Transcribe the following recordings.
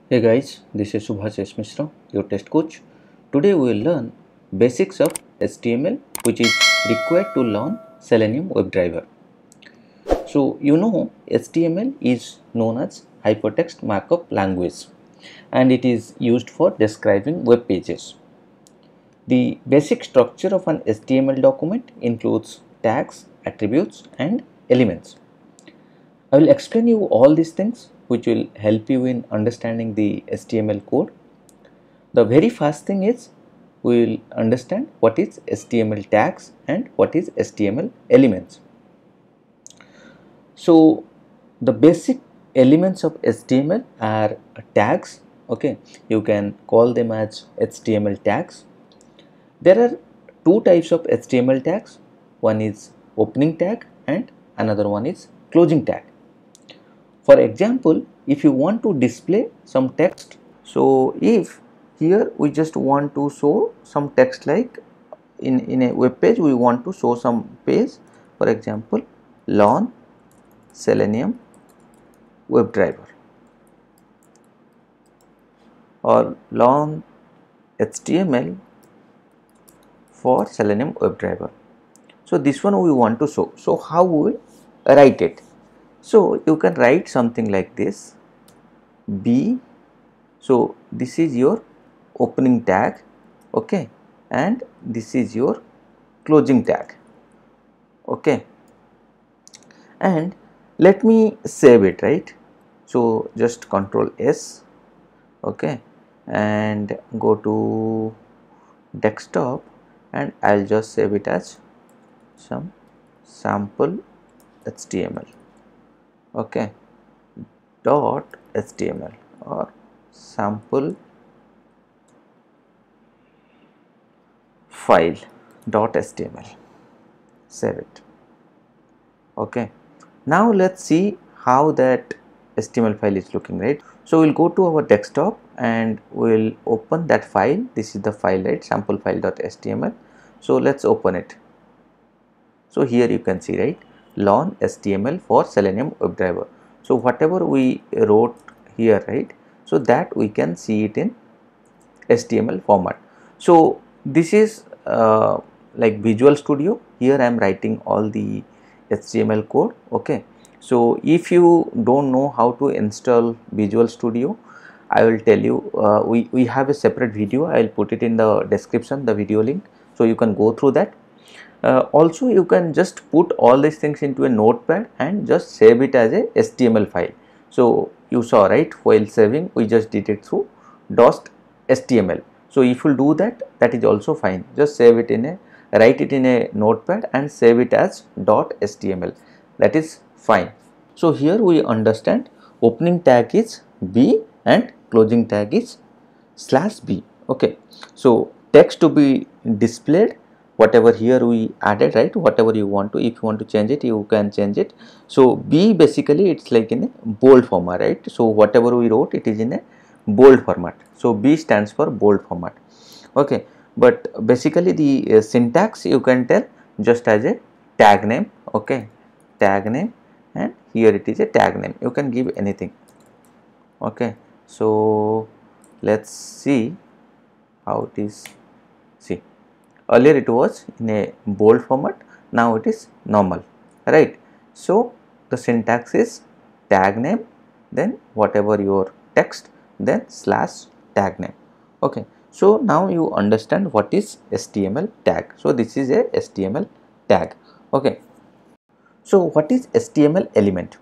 Hey guys, this is Subhash S. Mishra, your test coach. Today we will learn basics of HTML, which is required to learn Selenium WebDriver. So you know HTML is known as Hypertext Markup Language and it is used for describing web pages. The basic structure of an HTML document includes tags, attributes and elements. I will explain you all these things which will help you in understanding the HTML code. The very first thing is we will understand what is HTML tags and what is HTML elements. So the basic elements of HTML are tags. Okay, you can call them as HTML tags. There are two types of HTML tags. One is opening tag and another one is closing tag. For example, if you want to display some text, so if here we just want to show some text, like in a web page we want to show some page, for example learn Selenium WebDriver or learn HTML for Selenium WebDriver. So this one we want to show. So how we will write it? So you can write something like this, B. So this is your opening tag, okay, and this is your closing tag, okay, and let me save it, right? So just Control S, okay, and go to desktop and I'll just save it as some sample HTML, okay, dot HTML or sample file dot HTML. Save it. Okay, now let's see how that HTML file is looking, right? So we'll go to our desktop and we'll open that file. This is the file, right? Sample file.html. So let's open it. So here you can see, right, learn HTML for Selenium WebDriver. So whatever we wrote here, right, so that we can see it in HTML format. So this is like Visual Studio. Here I am writing all the HTML code, okay. So if you don't know how to install Visual Studio, I will tell you, we have a separate video. I will put it in the description, the video link, so you can go through that. Also you can just put all these things into a notepad and just save it as a HTML file. So you saw, right, while saving we just did it through .html. So if you do that, that is also fine. Just save it in a, write it in a notepad and save it as .html. That is fine. So here we understand opening tag is B and closing tag is /B. Okay, so text to be displayed, whatever here we added, right, whatever you want to, if you want to change it you can change it. So B basically it's like in a bold format, right? So whatever we wrote it is in a bold format. So B stands for bold format, okay. But basically the syntax you can tell just as a tag name, okay, tag name, and here it is a tag name. You can give anything, okay. So let's see how it is. See, earlier it was in a bold format, now it is normal, right? So the syntax is tag name, then whatever your text, then /tag name, okay. So now you understand what is HTML tag. So this is a HTML tag, okay. So what is HTML element?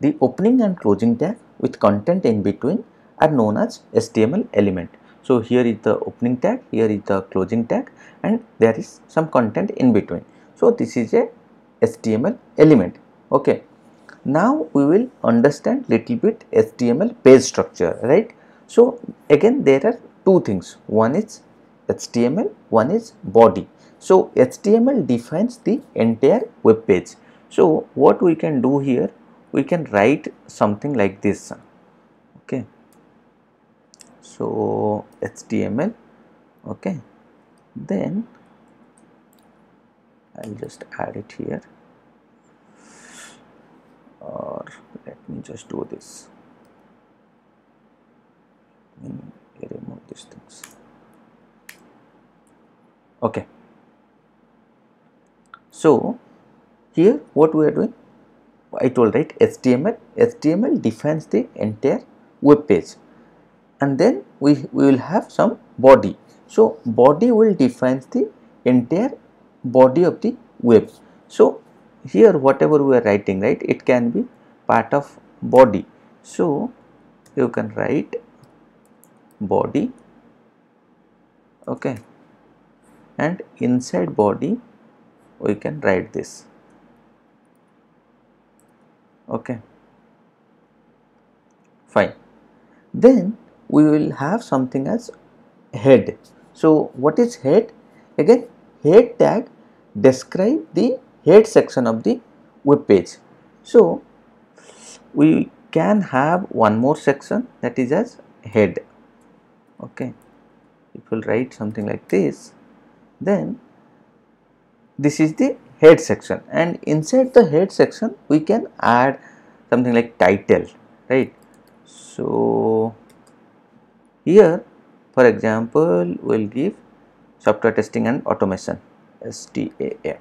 The opening and closing tag with content in between are known as HTML element. So here is the opening tag, here is the closing tag, and there is some content in between. So this is a HTML element, okay. Now we will understand little bit HTML page structure, right? So again there are two things, one is HTML, one is body. So HTML defines the entire web page. So what we can do here, we can write something like this, okay. So HTML, okay, then I'll just add it here, or let me just do this. these things. Okay. So here what we are doing, I told, right, HTML defines the entire web page, and then we will have some body. So body will define the entire body of the web. So here whatever we are writing, right, it can be part of body. So you can write body, okay, and inside body we can write this, okay, fine. Then we will have something as head. So what is head? Again, head tag describe the head section of the web page. So we can have one more section, that is as head, okay. If we'll write something like this, then this is the head section, and inside the head section we can add something like title, right. So here for example we'll give software testing and automation, STAA,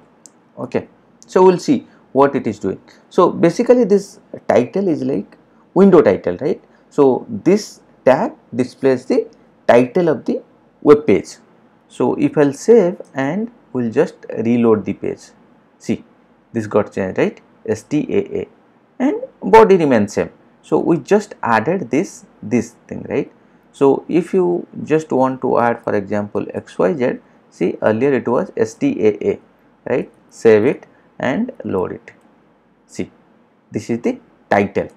okay. So we'll see what it is doing. So basically this title is like window title, right. So this tag displays the title of the web page. So if I'll save and we'll just reload the page, see this got changed, right, STAA, and body remains same. So we just added this thing, right. So if you just want to add for example XYZ, see earlier it was STAA, right, save it and load it, see this is the title,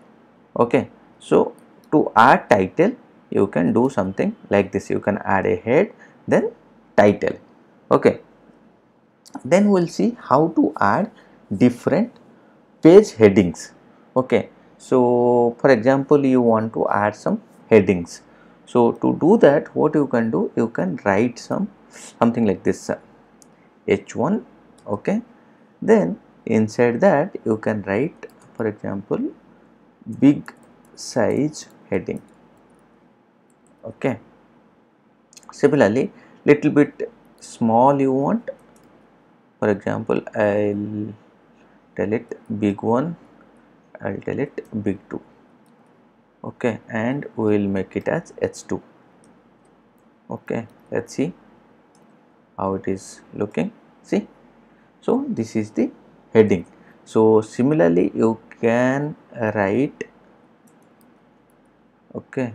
okay. So to add title you can do something like this, you can add a head then title, okay. Then we'll see how to add different page headings, okay. So for example you want to add some headings. So to do that what you can do, you can write something like this, H1, okay. Then inside that you can write for example big size heading, okay. Similarly little bit small you want, for example I'll tell it big 1, I'll tell it big 2, okay, and we will make it as H2, okay. Let's see how it is looking, see. So this is the heading. So similarly you can write, okay,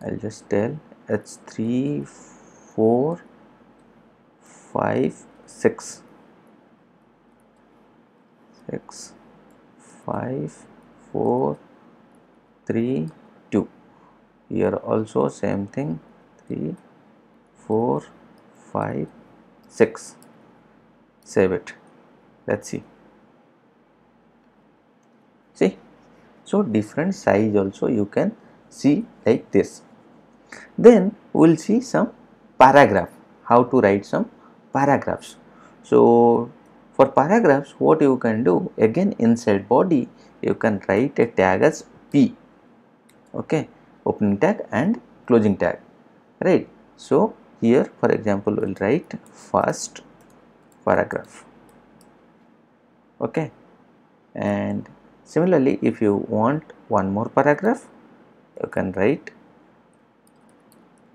I'll just tell H3 4 5 6 6 5 4 3 2. Here also same thing, 3 4 5 6. Save it. Let's see. See, so different size also you can see like this. Then we'll see some paragraph, how to write some paragraphs. So for paragraphs what you can do, again inside body you can write a tag as P, okay, opening tag and closing tag, right. So here for example we'll write first paragraph, okay. And similarly if you want one more paragraph you can write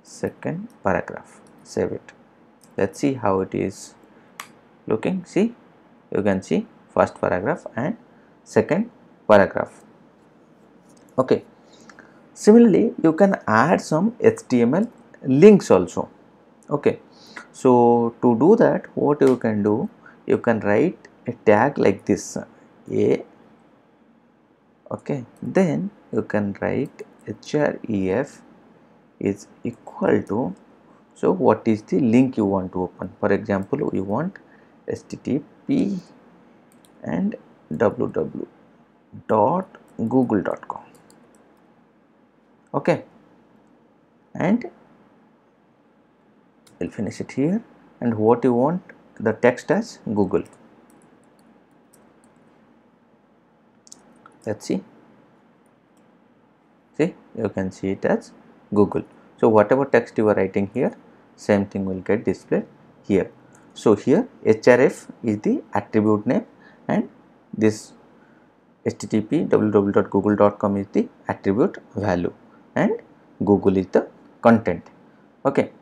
second paragraph, save it. Let's see how it is looking, see you can see first paragraph and second paragraph, okay. Similarly you can add some HTML links also, okay. So to do that what you can do, you can write a tag like this, A, okay. Then you can write href is equal to, so what is the link you want to open, for example you want http and www.google.com, okay, and we'll finish it here. And what you want the text as Google, let's see, you can see it as Google. So whatever text you are writing here, same thing will get displayed here. So here href is the attribute name and this http www.google.com is the attribute value and Google is the content. Okay.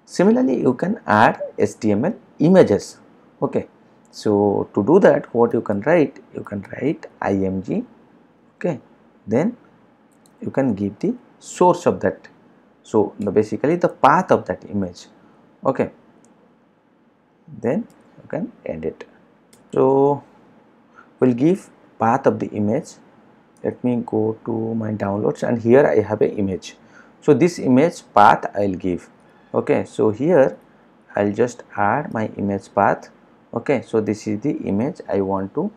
Similarly, you can add HTML images. Okay. So to do that, what you can write img. Okay. Then you can give the source of that. So basically the path of that image. Okay. Then you can edit. So we'll give path of the image. Let me go to my downloads and here I have an image. So this image path I'll give. Okay, so here I'll just add my image path. Okay, so this is the image I want to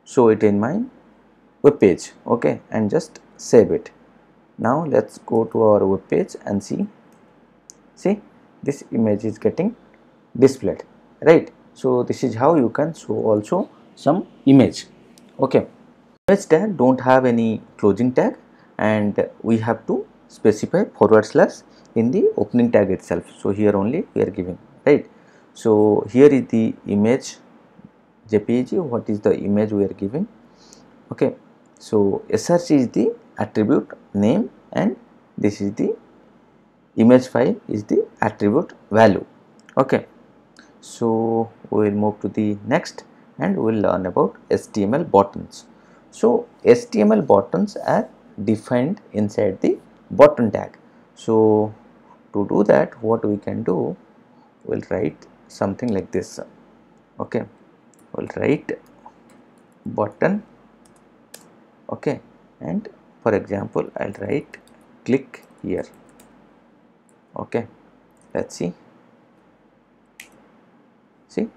show it in my web page. Okay, and just save it. Now let's go to our web page and see this image is getting displayed, right? So this is how you can show also some image. Okay. Image tag don't have any closing tag and we have to specify / in the opening tag itself. So here only we are giving, right? So here is the image JPG. What is the image we are giving? Okay. So src is the attribute name and this is the image file is the attribute value. Okay. So we will move to the next and we will learn about HTML buttons. So HTML buttons are defined inside the button tag. So to do that, what we can do, we'll write something like this. Okay, we'll write button. Okay, and for example, I'll write click here. Okay, let's see. See,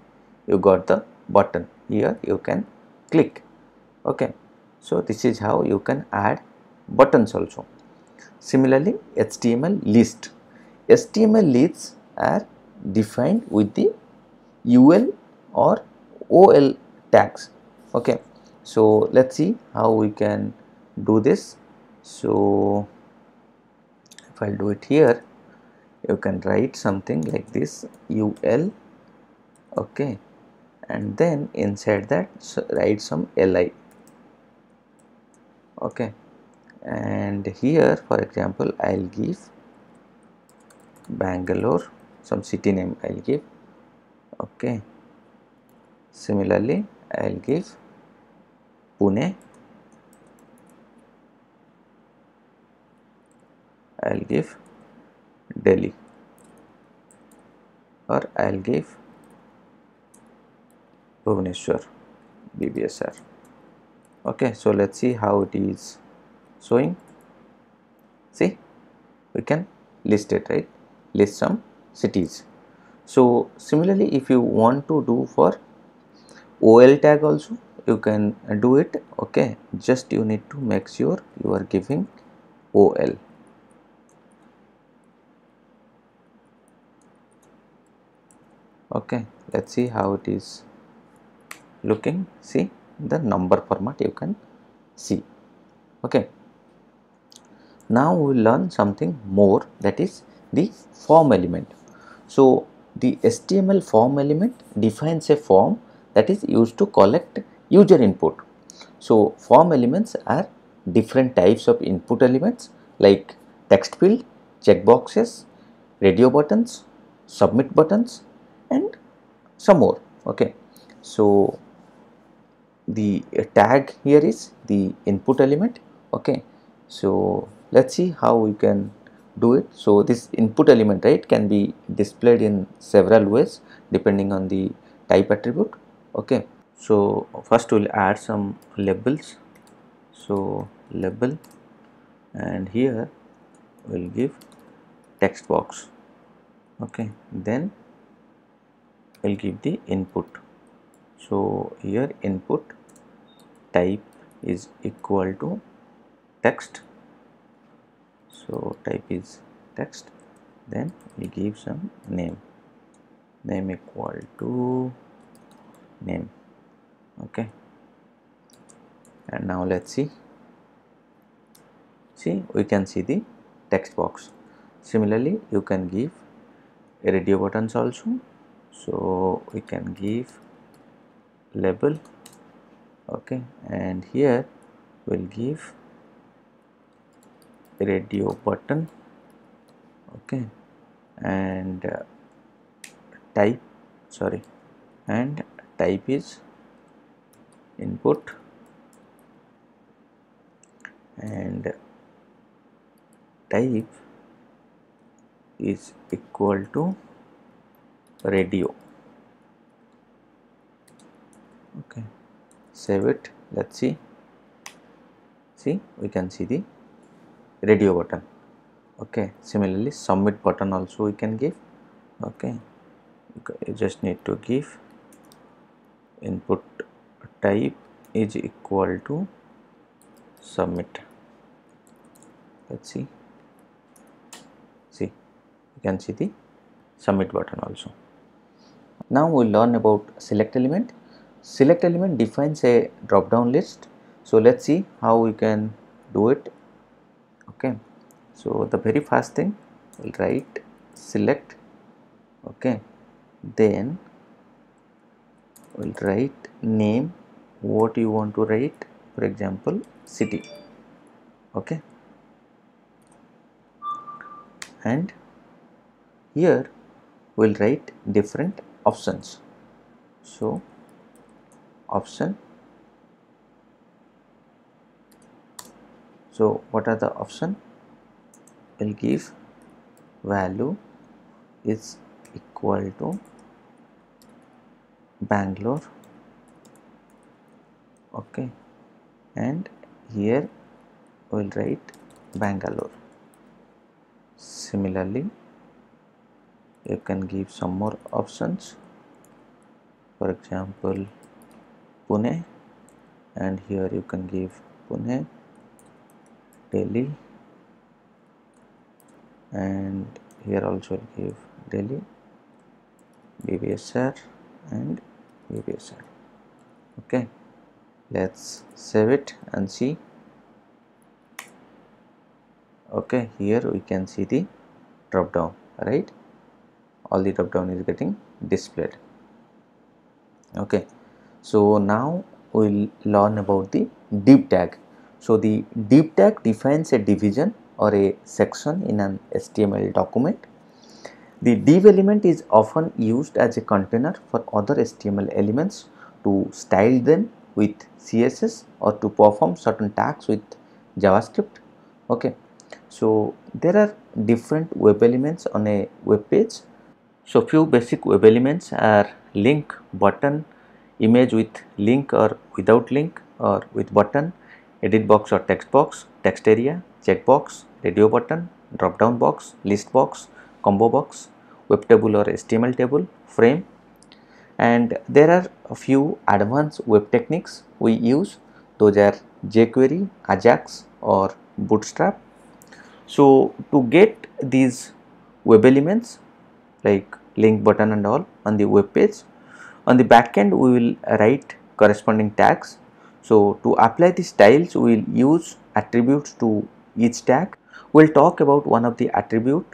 you got the button here. You can click. Okay, so this is how you can add buttons also. Similarly, HTML list. HTML lists are defined with the UL or OL tags. Okay, so let's see how we can do this. So if I do it here, you can write something like this UL. Okay, and then inside that write some LI. Okay, and here for example I'll give Bangalore, some city name I'll give. Okay, similarly I'll give Pune, I'll give Delhi, or I'll give Bhubaneswar, BBSR. Okay, so let's see how it is showing. See, we can list it, right? List some cities. So similarly, if you want to do for OL tag also, you can do it. Okay, just you need to make sure you are giving OL. Okay, let's see how it is looking. See the number format you can see. Okay, now we will learn something more, that is the form element. So the HTML form element defines a form that is used to collect user input. So form elements are different types of input elements like text field, checkboxes, radio buttons, submit buttons, and some more. Okay, so the tag here is the input element. Okay, so let's see how we can do it. So this input element, right, can be displayed in several ways depending on the type attribute. Okay, so first we'll add some labels. So label, and here we'll give text box. Okay, then we'll give the input. So here input type is equal to text. So type is text, then we give some name equal to name. Okay, and now let's see we can see the text box. Similarly, you can give a radio buttons also. So we can give label, okay, and here we'll give radio button, okay, and type, sorry, and type is input, and type is equal to radio, okay. Save it. Let's see we can see the radio button, okay. Similarly, submit button also we can give, okay. You just need to give input type is equal to submit. Let's see you can see the submit button also. Now we'll learn about select element. Select element defines a drop down list. So let's see how we can do it, okay. So the very first thing, we'll write select, okay, then we'll write name, what you want to write, for example city, okay, and here we'll write different options. So option, so what are the option? We'll give value is equal to Bangalore, okay, and here we'll write Bangalore. Similarly, you can give some more options, for example Pune, and here you can give Pune, Delhi, and here also give Delhi, BBSR and BBSR, okay. Let's save it and see, okay. Here we can see the drop down, right? All the drop down is getting displayed, okay. So now we'll learn about the div tag. So the div tag defines a division or a section in an HTML document. The div element is often used as a container for other HTML elements to style them with CSS or to perform certain tasks with JavaScript, okay. So there are different web elements on a web page. So few basic web elements are link, button, image with link or without link or with button, edit box or text box, text area, checkbox, radio button, drop down box, list box, combo box, web table or HTML table, frame. And there are a few advanced web techniques we use. Those are jQuery, Ajax or Bootstrap. So to get these web elements like link, button and all on the web page, on the back end we will write corresponding tags. So to apply the styles we will use attributes to each tag. We will talk about one of the attribute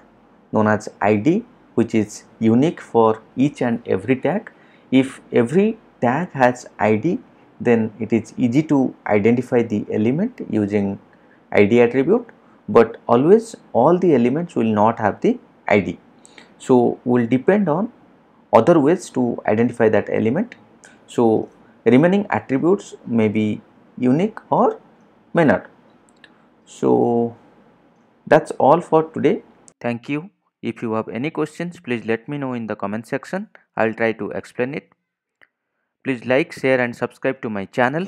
known as ID, which is unique for each and every tag. If every tag has ID, then it is easy to identify the element using ID attribute, but always all the elements will not have the ID. So will depend on other ways to identify that element. So remaining attributes may be unique or may not. So that's all for today. Thank you. If you have any questions, please let me know in the comment section. I'll try to explain it. Please like, share and subscribe to my channel.